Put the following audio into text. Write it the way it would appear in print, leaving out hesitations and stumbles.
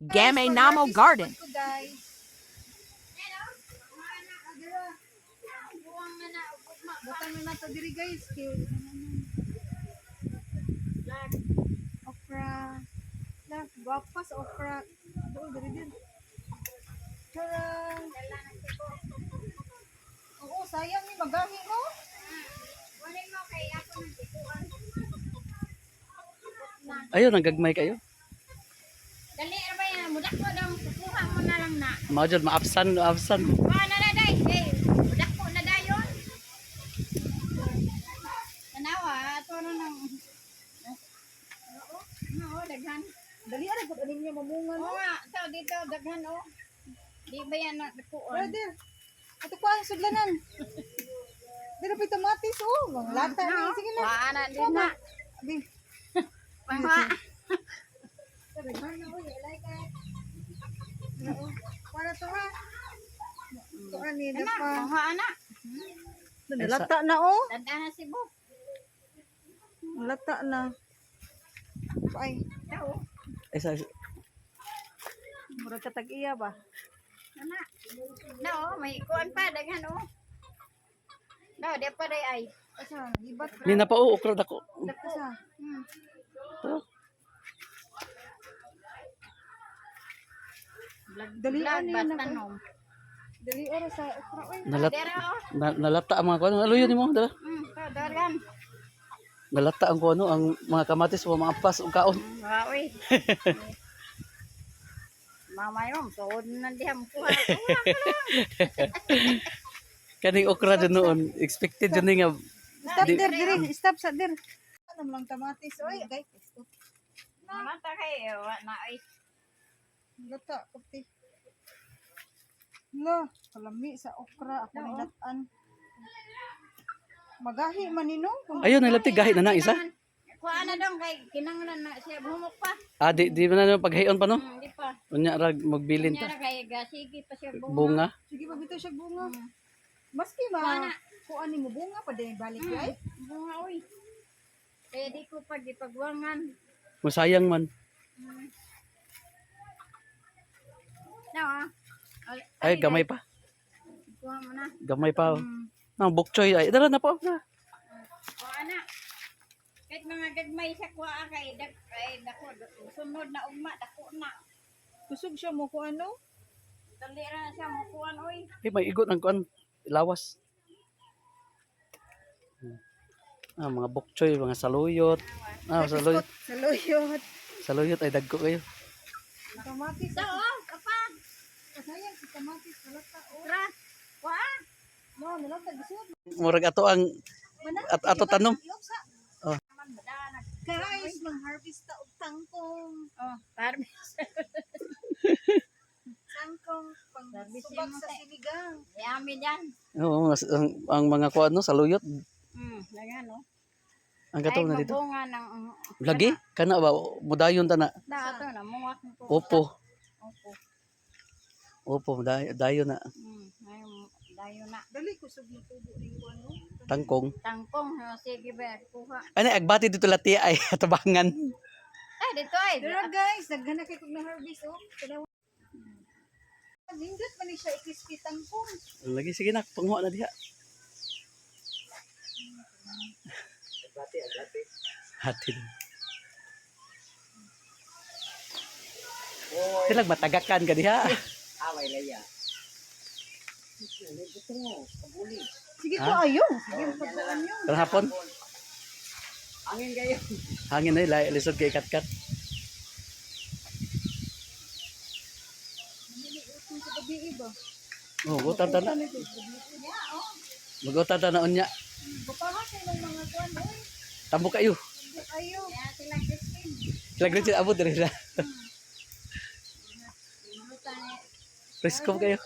Game Namo Garden. Guys. Butang na nato diri guys. Okra. Lah, guapa sa okra. Doon diri din. Charang. Oo, sayang ni magahi mo. Wala mo kay ako nang tikuan. Ayun, nagagmay kayo. Dali ra ba yan? Mudak mo daw. Kukuha mo na lang na. Mao jud maabsan. Kuha na na day. Hey, mudak mo na dayon. Tanawa, ato na nang. Oo, daghan. Dali ra gud anin niya mamungan. Oo nga, so dito daghan oh. Di ba yan na kuon? Brother. Ato pa ang sudlanan. Dili pa tomatis oh, mga lata ni. Sige na. Wa na din na. Abi. Pangwa. Daghan na oh, ilay ka. Oo. Para to ha. To ani na pa. Pangwa ana. Nalata na oh. Tanda na si Bo. Nalata na. Ay. Tao. Esa Murag katag iya ba? Ana. No, may kuan pa daghan oh. No, di pa day ay. Asa, ibat. ni na pa okra dako. Asa. Dali ani na tanom. Dali ora sa okra oy. Nalata ang mga kuno. Aluyo nimo dala. Dagan. Nalata ang kuno ang mga kamatis o mga ampas ug kaon. Wa oy. Mama yun, sood na diham kuha. Kaning okra jud noon, expected jud ni nga. Stop there, diri. Stop sa there. Ano lang kamatis oy, guys. Stop. Mata kay wa na ay. Lata kapti. Lo, kalami sa okra ako nilatan. Magahi man nino. Ayun, nalapti gahi na isa. Kuha na dong kay kinanglan na siya bumok pa. Di man na paghayon pa no. Hindi pa. Unya ra magbilin Kunya ta. ra kay gasigi pa siya bunga. Bunga. Sige pa bitaw siya bunga. Maski ba kuha ni mo bunga pa din balik ay. Bunga oy. Kaya di ko pag ipagwangan. Masayang man. No. Ay gamay pa. Kuha mo na. Gamay pa. Nang bukchoy ay dala na po. Kuha na. Kahit mga gagmay sa kuha kay dako sunod na ugma dako na. Kusog siya mo kuha no? Dali ra siya mo kuha oy. May igot ng kuan lawas. Mga bukchoy, mga saluyot. Saluyot. Saluyot. Saluyot ay dagko kayo. Kamatis. Oo, kapag. Sayang si kamatis nalata oh. Ra. Kuha. No, nalata gisod. Murag ato ang ato tanom. Oh. Guys, mang-harvest ta og tangkong. Oh, harvest. Tangkong pang subak sa sinigang. Yummy yan. Oo, ang mga kuan no saluyot. Lagan no. Ang gato na dito. Bunga ng Lagi kana ba mudayon ta na. ato na muwak nito. Opo. Opo. Opo, dayon na. Dayo na. Dali ko sug tubo ning kuan no. Tangkong. Tangkong, sige ba, kuha. Ano, agbati dito lati ay tabangan. Ay, dito ay. Pero guys, naghanap kayo kung na-harvest, oh. Nindot man siya, ikrispy tangkong. Lagi, sige na, panguha na diha. Hati. Silag matagakan ka diha. Away laya. Sige ko, ayun. Sige, pagbuan nyo. Karahapon, Angin kayo. hangin na lisod kay katkat. Sa gabi iba. Oh, gutan ta na. Magutan ta na unya. Bupaha sa ilang mga kuan, oy. Tambo kayo. Ayaw. Kaya silang crispy. Silag rin abot diri na. Presko kayo.